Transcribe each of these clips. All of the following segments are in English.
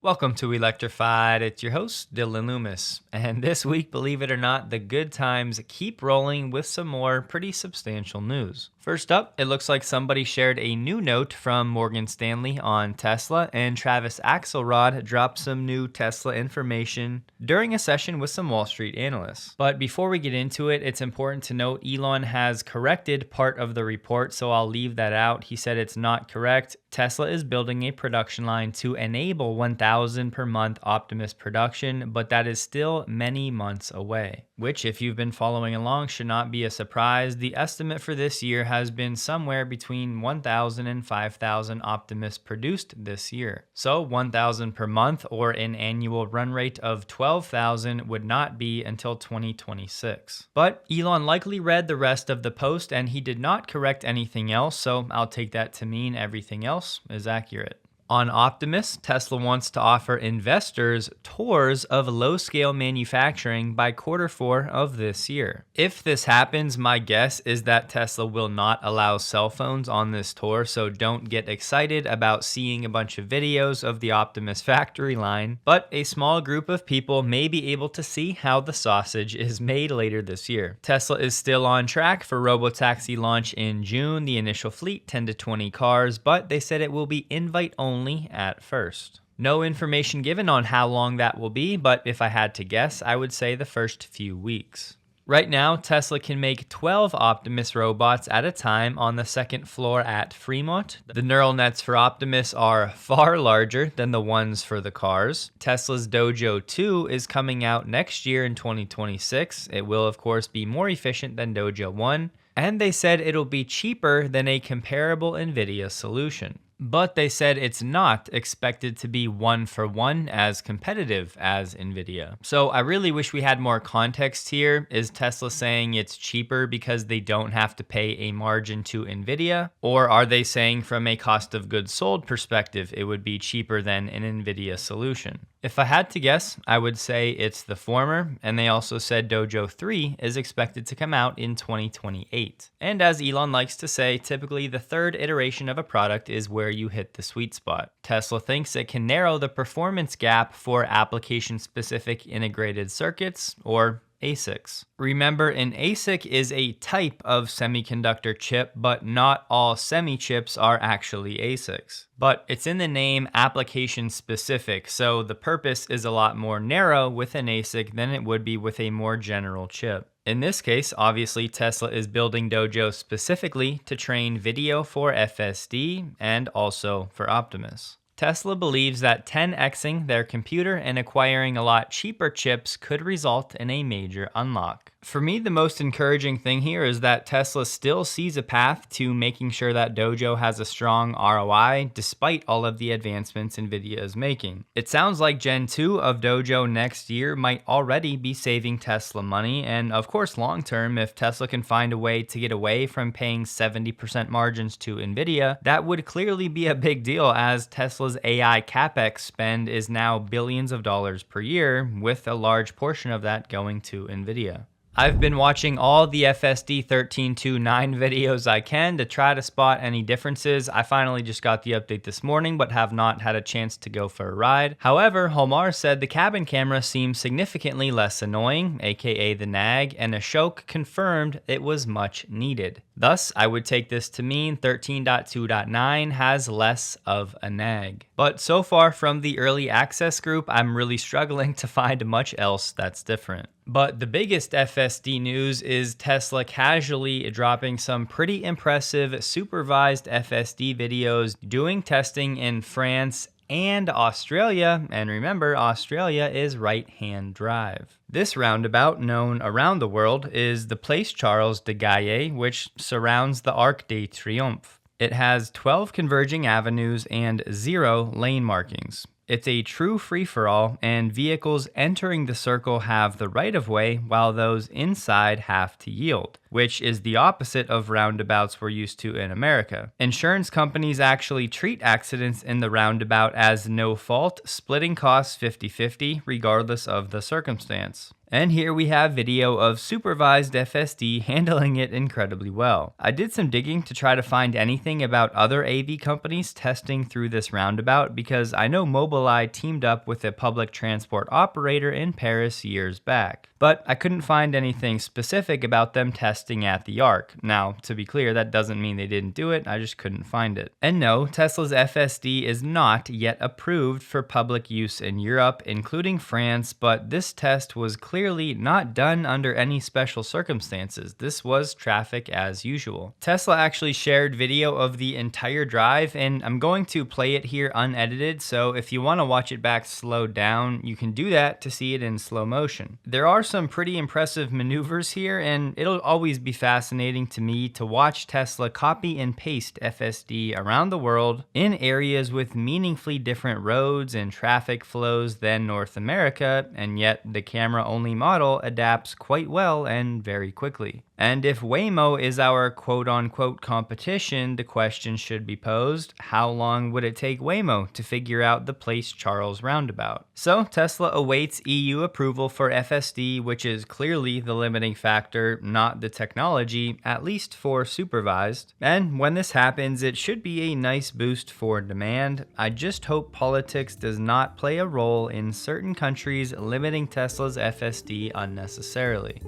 Welcome to Electrified. It's your host, Dylan Loomis. And this week, believe it or not, the good times keep rolling with some more pretty substantial news. First up, it looks like somebody shared a new note from Morgan Stanley on Tesla, and Travis Axelrod dropped some new Tesla information during a session with some Wall Street analysts. But before we get into it, it's important to note Elon has corrected part of the report, so I'll leave that out. He said it's not correct. Tesla is building a production line to enable 1,000 per month Optimus production, but that is still many months away, which, if you've been following along, should not be a surprise. The estimate for this year has been somewhere between 1,000 and 5,000 Optimus produced this year. So 1,000 per month, or an annual run rate of 12,000, would not be until 2026. But Elon likely read the rest of the post and he did not correct anything else, so I'll take that to mean everything else is accurate. On Optimus, Tesla wants to offer investors tours of low-scale manufacturing by Q4 of this year. If this happens, my guess is that Tesla will not allow cell phones on this tour, so don't get excited about seeing a bunch of videos of the Optimus factory line, but a small group of people may be able to see how the sausage is made later this year. Tesla is still on track for Robotaxi launch in June, the initial fleet 10 to 20 cars, but they said it will be invite-only at first. No information given on how long that will be, but if I had to guess, I would say the first few weeks. Right now, Tesla can make 12 Optimus robots at a time on the second floor at Fremont. The neural nets for Optimus are far larger than the ones for the cars. Tesla's Dojo 2 is coming out next year in 2026. It will, of course, be more efficient than Dojo 1, and they said it'll be cheaper than a comparable NVIDIA solution. But they said it's not expected to be one-for-one as competitive as NVIDIA. So I really wish we had more context here. Is Tesla saying it's cheaper because they don't have to pay a margin to NVIDIA? Or are they saying from a cost of goods sold perspective, it would be cheaper than an NVIDIA solution? If I had to guess, I would say it's the former, and they also said Dojo 3 is expected to come out in 2028. And as Elon likes to say, typically the third iteration of a product is where you hit the sweet spot. Tesla thinks it can narrow the performance gap for application-specific integrated circuits, or ASICs. Remember, an ASIC is a type of semiconductor chip, but not all semi-chips are actually ASICs. But it's in the name application specific, so the purpose is a lot more narrow with an ASIC than it would be with a more general chip. In this case, obviously, Tesla is building Dojo specifically to train video for FSD and also for Optimus. Tesla believes that 10xing their computer and acquiring a lot cheaper chips could result in a major unlock. For me, the most encouraging thing here is that Tesla still sees a path to making sure that Dojo has a strong ROI despite all of the advancements NVIDIA is making. It sounds like Gen 2 of Dojo next year might already be saving Tesla money, and of course long term, if Tesla can find a way to get away from paying 70% margins to NVIDIA, that would clearly be a big deal, as Tesla's AI capex spend is now billions of dollars per year, with a large portion of that going to NVIDIA. I've been watching all the FSD 13.2.9 videos I can to try to spot any differences. I finally just got the update this morning, but have not had a chance to go for a ride. However, Homar said the cabin camera seemed significantly less annoying, aka the nag, and Ashok confirmed it was much needed. Thus, I would take this to mean 13.2.9 has less of a nag. But so far from the early access group, I'm really struggling to find much else that's different. But the biggest FSD news is Tesla casually dropping some pretty impressive supervised FSD videos doing testing in France and Australia, and remember, Australia is right-hand drive. This roundabout, known around the world, is the Place Charles de Gaulle, which surrounds the Arc de Triomphe. It has 12 converging avenues and 0 lane markings. It's a true free-for-all, and vehicles entering the circle have the right-of-way, while those inside have to yield. which is the opposite of roundabouts we're used to in America. Insurance companies actually treat accidents in the roundabout as no fault, splitting costs 50-50 regardless of the circumstance. And here we have video of supervised FSD handling it incredibly well. I did some digging to try to find anything about other AV companies testing through this roundabout because I know Mobileye teamed up with a public transport operator in Paris years back. But I couldn't find anything specific about them testing at the Arc. Now, to be clear, that doesn't mean they didn't do it, I just couldn't find it. And no, Tesla's FSD is not yet approved for public use in Europe, including France, but this test was clearly not done under any special circumstances. This was traffic as usual. Tesla actually shared video of the entire drive, and I'm going to play it here unedited, so if you want to watch it back slowed down, you can do that to see it in slow motion. There are some pretty impressive maneuvers here, and it'll always be fascinating to me to watch Tesla copy and paste FSD around the world in areas with meaningfully different roads and traffic flows than North America, and yet the camera-only model adapts quite well and very quickly. And if Waymo is our quote-unquote competition, the question should be posed, how long would it take Waymo to figure out the Place Charles roundabout? So Tesla awaits EU approval for FSD, which is clearly the limiting factor, not the technology, at least for supervised. And when this happens, it should be a nice boost for demand. I just hope politics does not play a role in certain countries limiting Tesla's FSD unnecessarily.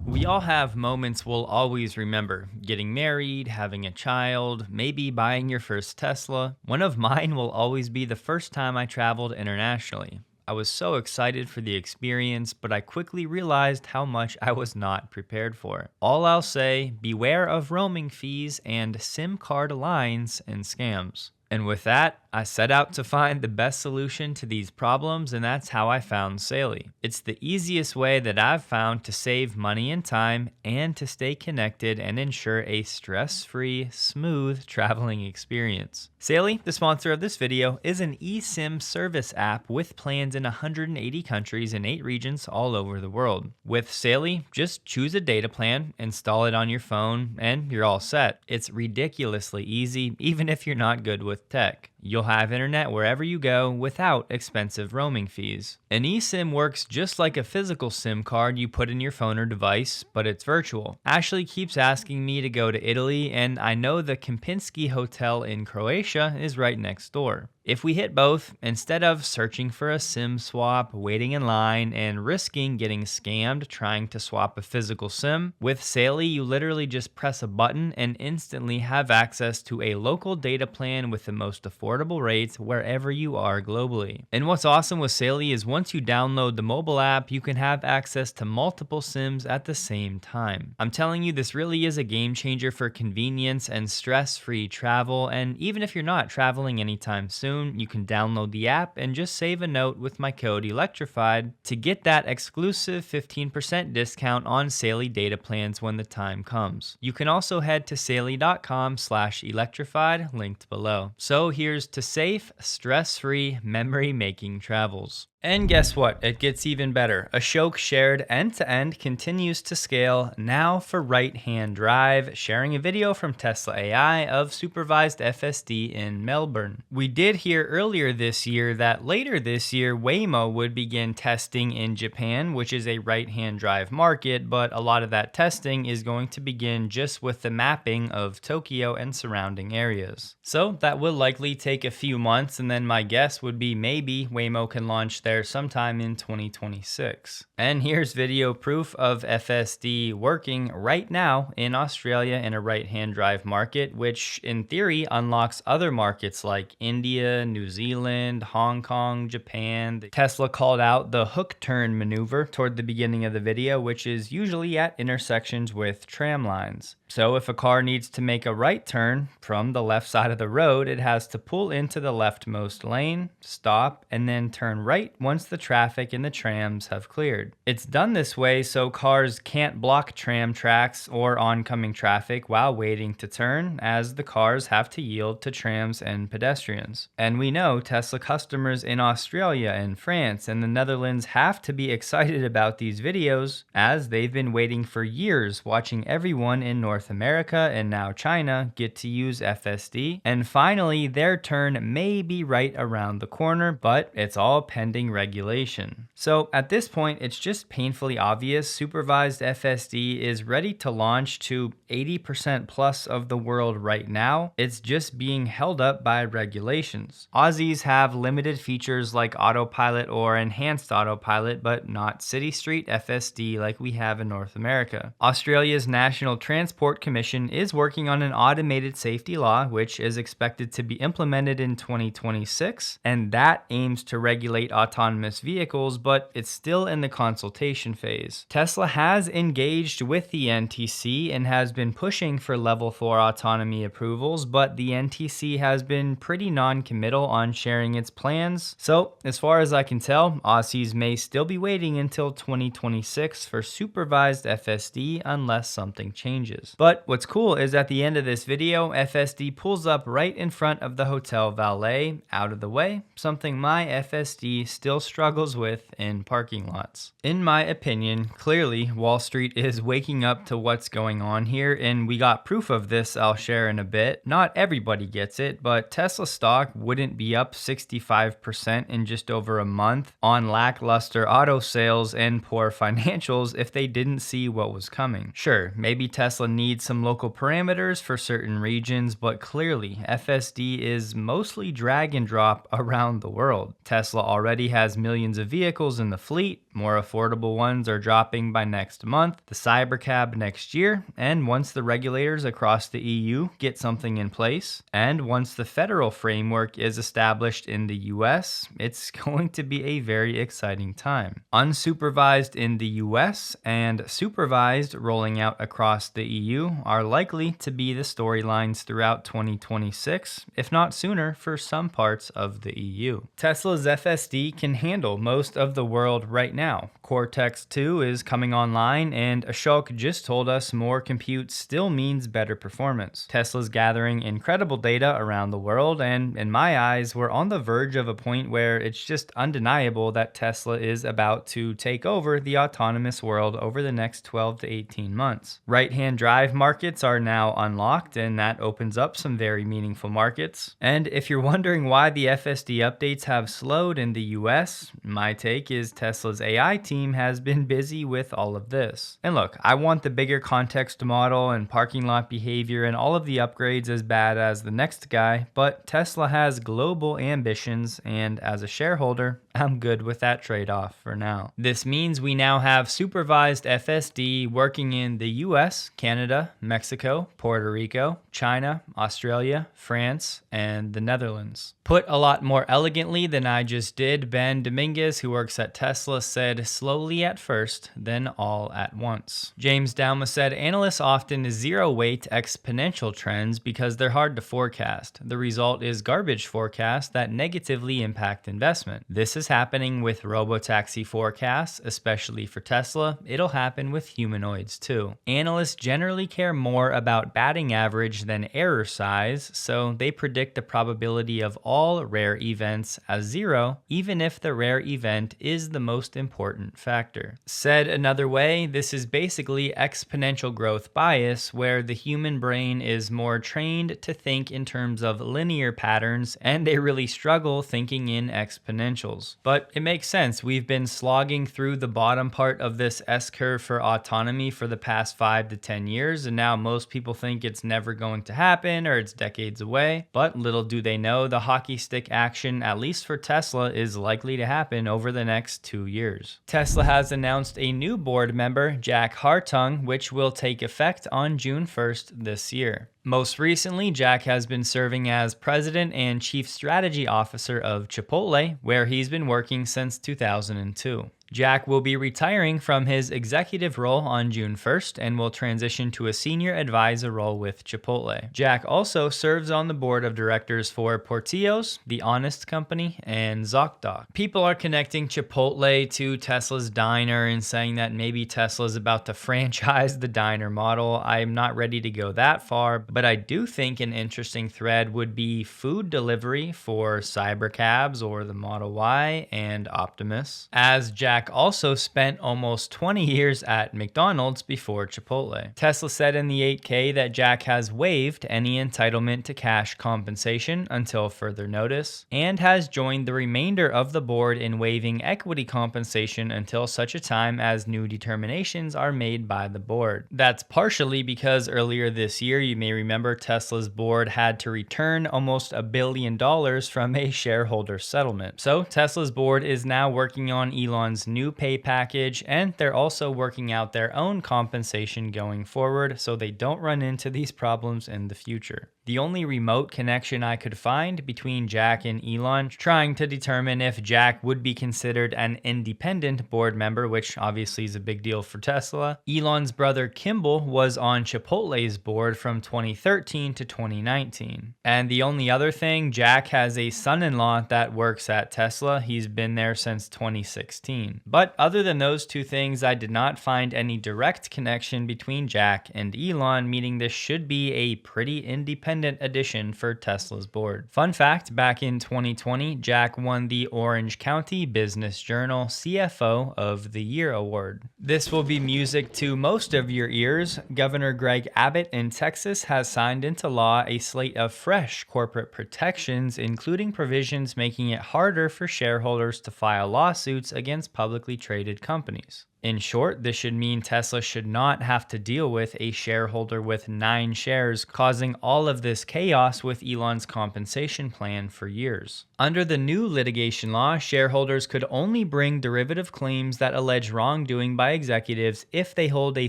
We all have moments we'll always remember. Getting married, having a child, maybe buying your first Tesla. One of mine will always be the first time I traveled internationally. I was so excited for the experience, but I quickly realized how much I was not prepared for. All I'll say, beware of roaming fees and SIM card lines and scams. And with that, I set out to find the best solution to these problems, and that's how I found TSLA. It's the easiest way that I've found to save money and time and to stay connected and ensure a stress-free, smooth traveling experience. TSLA, the sponsor of this video, is an eSIM service app with plans in 180 countries and 8 regions all over the world. With TSLA, just choose a data plan, install it on your phone, and you're all set. It's ridiculously easy, even if you're not good with tech. You'll have internet wherever you go without expensive roaming fees. An eSIM works just like a physical SIM card you put in your phone or device, but it's virtual. Ashley keeps asking me to go to Italy, and I know the Kempinski Hotel in Croatia is right next door. If we hit both, instead of searching for a SIM swap, waiting in line, and risking getting scammed trying to swap a physical SIM, with TSLA you literally just press a button and instantly have access to a local data plan with the most affordable rates wherever you are globally. And what's awesome with TSLA is once you download the mobile app, you can have access to multiple SIMs at the same time. I'm telling you, this really is a game changer for convenience and stress-free travel, and even if you're not traveling anytime soon, you can download the app and just save a note with my code Electrified to get that exclusive 15% discount on TSLA data plans when the time comes. You can also head to tsla.com/electrified, linked below. So here's to safe, stress-free, memory-making travels. And guess what? It gets even better. Ashok shared end-to-end continues to scale now for right-hand drive, sharing a video from Tesla AI of supervised FSD in Melbourne. We did hear earlier this year that later this year, Waymo would begin testing in Japan, which is a right-hand drive market, but a lot of that testing is going to begin just with the mapping of Tokyo and surrounding areas. So that will likely take a few months, and then my guess would be maybe Waymo can launch there sometime in 2026. And here's video proof of FSD working right now in Australia in a right-hand drive market, which in theory unlocks other markets like India, New Zealand, Hong Kong, Japan. Tesla called out the hook turn maneuver toward the beginning of the video, which is usually at intersections with tram lines. So if a car needs to make a right turn from the left side of the road, it has to pull into the leftmost lane, stop, and then turn right once the traffic and the trams have cleared. It's done this way so cars can't block tram tracks or oncoming traffic while waiting to turn, as the cars have to yield to trams and pedestrians. And we know Tesla customers in Australia and France and the Netherlands have to be excited about these videos, as they've been waiting for years watching everyone in North America and now China get to use FSD, and finally their turn may be right around the corner, but it's all pending regulation. So at this point, it's just painfully obvious supervised FSD is ready to launch to 80% plus of the world right now. It's just being held up by regulations. Aussies have limited features like autopilot or enhanced autopilot, but not city street FSD like we have in North America. Australia's National Transport Commission is working on an automated safety law, which is expected to be implemented in 2026, and that aims to regulate autonomous vehicles, but it's still in the consultation phase. Tesla has engaged with the NTC and has been pushing for level 4 autonomy approvals, but the NTC has been pretty non-committal on sharing its plans. So as far as I can tell, Aussies may still be waiting until 2026 for supervised FSD unless something changes. But what's cool is at the end of this video, FSD pulls up right in front of the hotel valet, out of the way, something my FSD still struggles with in parking lots. In my opinion, clearly Wall Street is waking up to what's going on here, and we got proof of this I'll share in a bit. Not everybody gets it, but Tesla stock wouldn't be up 65% in just over a month on lackluster auto sales and poor financials if they didn't see what was coming. Sure, maybe Tesla needs some local parameters for certain regions, but clearly FSD is mostly drag and drop around the world. Tesla already has millions of vehicles in the fleet. More affordable ones are dropping by next month, the Cybercab next year, and once the regulators across the EU get something in place, and once the federal framework is established in the US, it's going to be a very exciting time. Unsupervised in the US and supervised rolling out across the EU are likely to be the storylines throughout 2026, if not sooner for some parts of the EU. Tesla's FSD can handle most of the world right now. Cortex 2 is coming online, and Ashok just told us more compute still means better performance. Tesla's gathering incredible data around the world, and in my eyes, we're on the verge of a point where it's just undeniable that Tesla is about to take over the autonomous world over the next 12 to 18 months. Right-hand drive markets are now unlocked, and that opens up some very meaningful markets. And if you're wondering why the FSD updates have slowed in the US, my take is Tesla's AI team has been busy with all of this. And look, I want the bigger context model and parking lot behavior and all of the upgrades as bad as the next guy, but Tesla has global ambitions, and as a shareholder, I'm good with that trade-off for now. This means we now have supervised FSD working in the US, Canada, Mexico, Puerto Rico, China, Australia, France, and the Netherlands. Put a lot more elegantly than I just did, Ben Dominguez, who works at Tesla, said slowly at first, then all at once. James Douma said analysts often zero-weight exponential trends because they're hard to forecast. The result is garbage forecasts that negatively impact investment. This is is happening with robotaxi forecasts, especially for Tesla, it'll happen with humanoids too. Analysts generally care more about batting average than error size, so they predict the probability of all rare events as 0, even if the rare event is the most important factor. Said another way, this is basically exponential growth bias, where the human brain is more trained to think in terms of linear patterns, and they really struggle thinking in exponentials. But it makes sense. We've been slogging through the bottom part of this S-curve for autonomy for the past 5 to 10 years, and now most people think it's never going to happen or it's decades away. But little do they know, the hockey stick action, at least for Tesla, is likely to happen over the next 2 years. Tesla has announced a new board member, Jack Hartung, which will take effect on June 1st this year. Most recently, Jack has been serving as president and chief strategy officer of Chipotle, where he's been working since 2002. Jack will be retiring from his executive role on June 1st and will transition to a senior advisor role with Chipotle. Jack also serves on the board of directors for Portillo's, The Honest Company, and ZocDoc. People are connecting Chipotle to Tesla's diner and saying that maybe Tesla's about to franchise the diner model. I'm not ready to go that far, but I do think an interesting thread would be food delivery for Cybercabs or the Model Y and Optimus, as Jack also spent almost 20 years at McDonald's before Chipotle. Tesla said in the 8K that Jack has waived any entitlement to cash compensation until further notice, and has joined the remainder of the board in waiving equity compensation until such a time as new determinations are made by the board. That's partially because earlier this year, you may remember, Tesla's board had to return almost $1 billion from a shareholder settlement. So Tesla's board is now working on Elon's new pay package, and they're also working out their own compensation going forward so they don't run into these problems in the future. The only remote connection I could find between Jack and Elon, trying to determine if Jack would be considered an independent board member, which obviously is a big deal for Tesla. Elon's brother Kimball was on Chipotle's board from 2013 to 2019. And the only other thing, Jack has a son-in-law that works at Tesla. He's been there since 2016. But other than those two things, I did not find any direct connection between Jack and Elon, meaning this should be a pretty independent addition for Tesla's board. Fun fact, back in 2020, Jack won the Orange County Business Journal CFO of the Year award. This will be music to most of your ears. Governor Greg Abbott in Texas has signed into law a slate of fresh corporate protections, including provisions making it harder for shareholders to file lawsuits against publicly traded companies. In short, this should mean Tesla should not have to deal with a shareholder with 9 shares, causing all of this chaos with Elon's compensation plan for years. Under the new litigation law, shareholders could only bring derivative claims that allege wrongdoing by executives if they hold a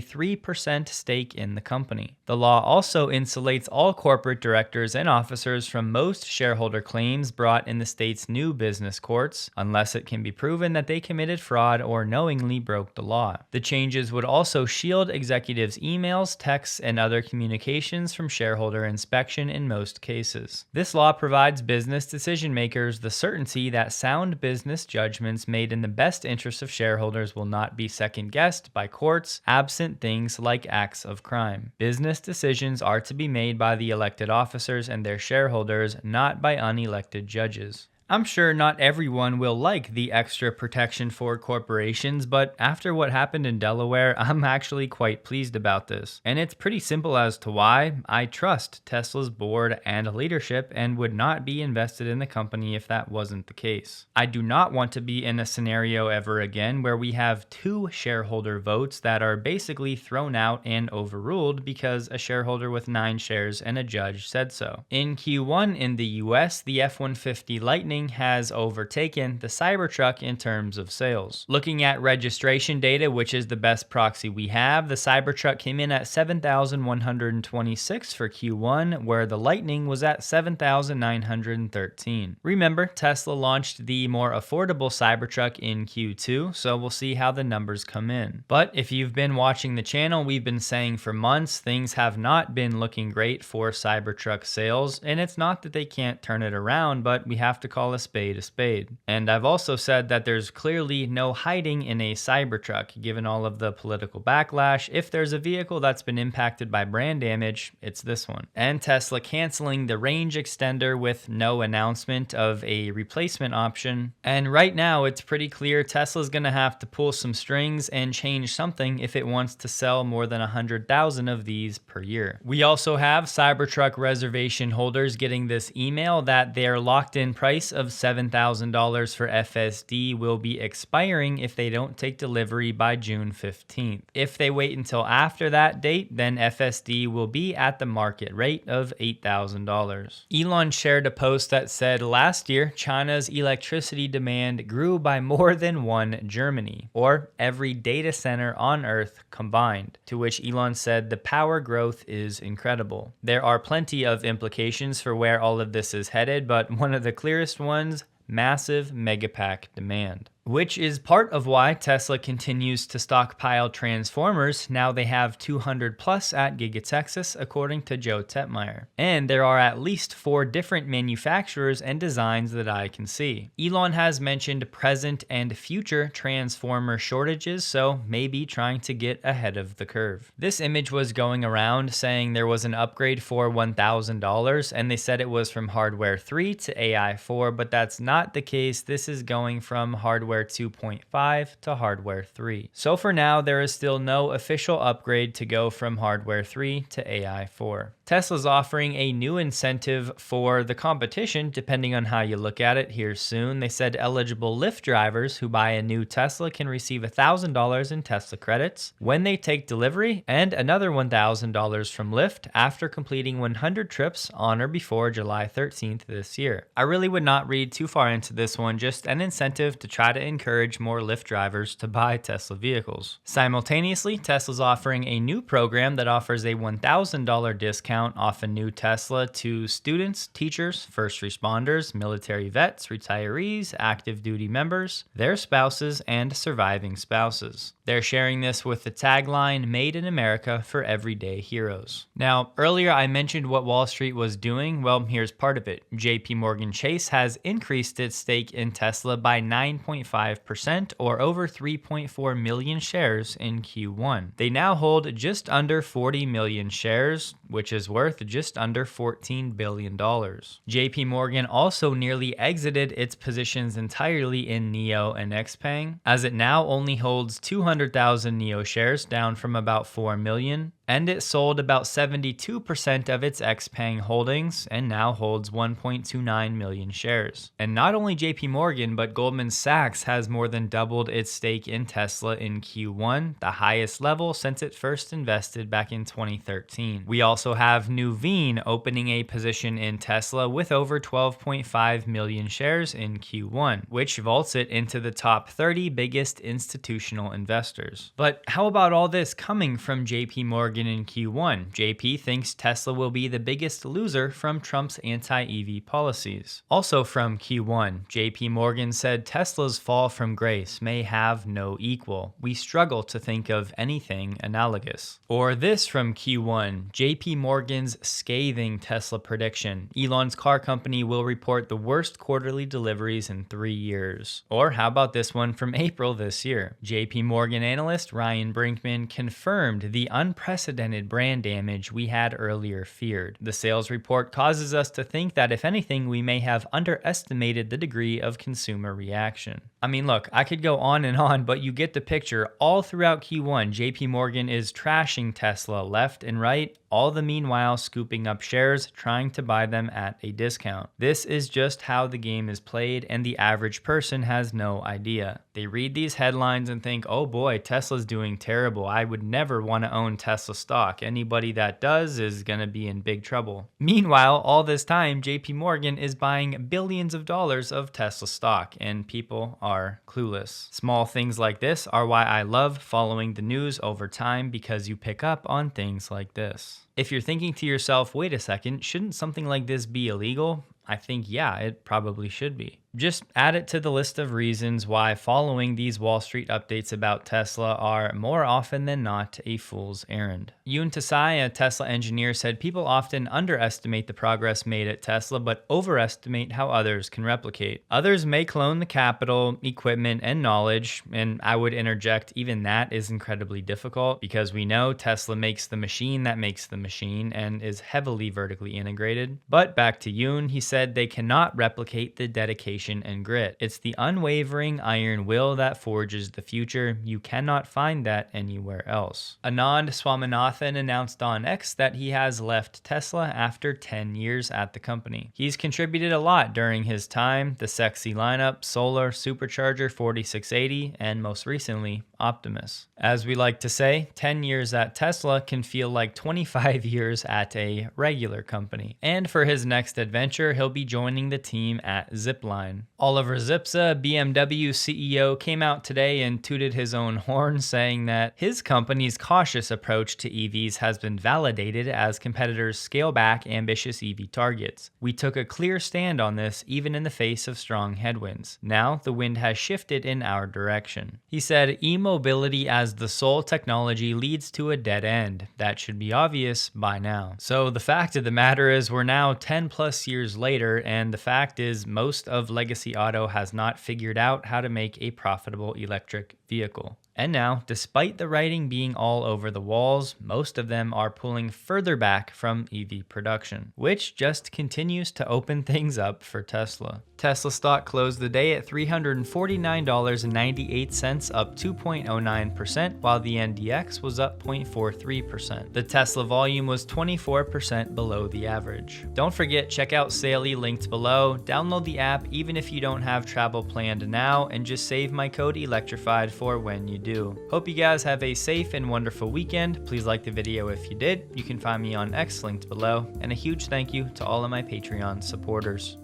3% stake in the company. The law also insulates all corporate directors and officers from most shareholder claims brought in the state's new business courts, unless it can be proven that they committed fraud or knowingly broke the law. The changes would also shield executives' emails, texts, and other communications from shareholder inspection in most cases. This law provides business decision makers the certainty that sound business judgments made in the best interest of shareholders will not be second-guessed by courts, absent things like acts of crime. Business decisions are to be made by the elected officers and their shareholders, not by unelected judges. I'm sure not everyone will like the extra protection for corporations, but after what happened in Delaware, I'm actually quite pleased about this. And it's pretty simple as to why. I trust Tesla's board and leadership and would not be invested in the company if that wasn't the case. I do not want to be in a scenario ever again where we have 2 shareholder votes that are basically thrown out and overruled because a shareholder with 9 shares and a judge said so. In Q1 in the US, the F-150 Lightning has overtaken the Cybertruck in terms of sales. Looking at registration data, which is the best proxy we have, the Cybertruck came in at 7,126 for Q1, where the Lightning was at 7,913. Remember, Tesla launched the more affordable Cybertruck in Q2, so we'll see how the numbers come in. But if you've been watching the channel, we've been saying for months things have not been looking great for Cybertruck sales, and it's not that they can't turn it around, but we have to call call a spade, and I've also said that there's clearly no hiding in a Cybertruck given all of the political backlash. If there's a vehicle that's been impacted by brand damage, it's this one. And Tesla canceling the range extender with no announcement of a replacement option. And right now it's pretty clear Tesla's gonna have to pull some strings and change something if it wants to sell more than 100,000 of these per year. We also have Cybertruck reservation holders getting this email that their locked-in price of $7,000 for FSD will be expiring if they don't take delivery by June 15th. If they wait until after that date, then FSD will be at the market rate of $8,000. Elon shared a post that said last year, China's electricity demand grew by more than one Germany, or every data center on Earth combined, to which Elon said the power growth is incredible. There are plenty of implications for where all of this is headed, but one of the clearest ones, massive megapack demand. Which is part of why Tesla continues to stockpile transformers. Now they have 200 plus at Giga Texas, according to Joe Tetmeyer. And there are at least 4 different manufacturers and designs that I can see. Elon has mentioned present and future transformer shortages, so maybe trying to get ahead of the curve. This image was going around saying there was an upgrade for $1,000, and they said it was from hardware 3 to AI 4, but that's not the case. This is going from hardware 2.5 to hardware 3. So for now, there is still no official upgrade to go from hardware 3 to AI 4. Tesla's offering a new incentive for the competition, depending on how you look at it, here soon. They said eligible Lyft drivers who buy a new Tesla can receive $1,000 in Tesla credits when they take delivery, and another $1,000 from Lyft after completing 100 trips on or before July 13th this year. I really would not read too far into this one, just an incentive to try to encourage more Lyft drivers to buy Tesla vehicles. Simultaneously, Tesla's offering a new program that offers a $1,000 discount off a new Tesla to students, teachers, first responders, military vets, retirees, active duty members, their spouses, and surviving spouses. They're sharing this with the tagline, "Made in America for Everyday Heroes." Now, earlier I mentioned what Wall Street was doing. Well, here's part of it. JP Morgan Chase has increased its stake in Tesla by 9.5%, or over 3.4 million shares in Q1. They now hold just under 40 million shares, which is worth just under $14 billion. JP Morgan also nearly exited its positions entirely in NIO and XPeng, as it now only holds 200,000 NIO shares, down from about 4 million. And it sold about 72% of its XPeng holdings and now holds 1.29 million shares. And not only JP Morgan, but Goldman Sachs has more than doubled its stake in Tesla in Q1, the highest level since it first invested back in 2013. We also have Nuveen opening a position in Tesla with over 12.5 million shares in Q1, which vaults it into the top 30 biggest institutional investors. But how about all this coming from JP Morgan in Q1? JP thinks Tesla will be the biggest loser from Trump's anti-EV policies. Also from Q1, JP Morgan said Tesla's fall from grace may have no equal. We struggle to think of anything analogous. Or this from Q1, JP Morgan's scathing Tesla prediction. Elon's car company will report the worst quarterly deliveries in 3 years. Or how about this one from April this year? JP Morgan analyst Ryan Brinkman confirmed the unprecedented brand damage we had earlier feared. The sales report causes us to think that if anything, we may have underestimated the degree of consumer reaction. I mean, look, I could go on, but you get the picture. All throughout Q1, JP Morgan is trashing Tesla left and right, all the meanwhile scooping up shares, trying to buy them at a discount. This is just how the game is played, and the average person has no idea. They read these headlines and think, oh boy, Tesla's doing terrible. I would never want to own Tesla stock. Anybody that does is going to be in big trouble. Meanwhile, all this time, JP Morgan is buying billions of dollars of Tesla stock, and people are clueless. Small things like this are why I love following the news over time, because you pick up on things like this. If you're thinking to yourself, wait a second, shouldn't something like this be illegal? I think, yeah, it probably should be. Just add it to the list of reasons why following these Wall Street updates about Tesla are more often than not a fool's errand. Yoon Tasai, a Tesla engineer, said people often underestimate the progress made at Tesla but overestimate how others can replicate. Others may clone the capital, equipment, and knowledge, and I would interject even that is incredibly difficult because we know Tesla makes the machine that makes the machine and is heavily vertically integrated. But back to Yoon, he said they cannot replicate the dedication and grit. It's the unwavering iron will that forges the future. You cannot find that anywhere else. Anand Swaminathan announced on X that he has left Tesla after 10 years at the company. He's contributed a lot during his time: the sexy lineup, Solar, Supercharger, 4680, and most recently, Optimus. As we like to say, 10 years at Tesla can feel like 25 years at a regular company. And for his next adventure, he'll be joining the team at Zipline. Oliver Zipse, BMW CEO, came out today and tooted his own horn, saying that his company's cautious approach to EVs has been validated as competitors scale back ambitious EV targets. We took a clear stand on this even in the face of strong headwinds. Now the wind has shifted in our direction. He said, e-mobility as the sole technology leads to a dead end. That should be obvious by now. So the fact of the matter is we're now 10 plus years later, and the fact is most of legacy auto has not figured out how to make a profitable electric vehicle. And now, despite the writing being all over the walls, most of them are pulling further back from EV production, which just continues to open things up for Tesla. Tesla stock closed the day at $349.98, up 2.09%, while the NDX was up 0.43%. The Tesla volume was 24% below the average. Don't forget, check out SAILI linked below. Download the app even if you don't have travel planned now, and just save my code Electrified for when you do. Hope you guys have a safe and wonderful weekend. Please like the video if you did. You can find me on X linked below, and a huge thank you to all of my Patreon supporters.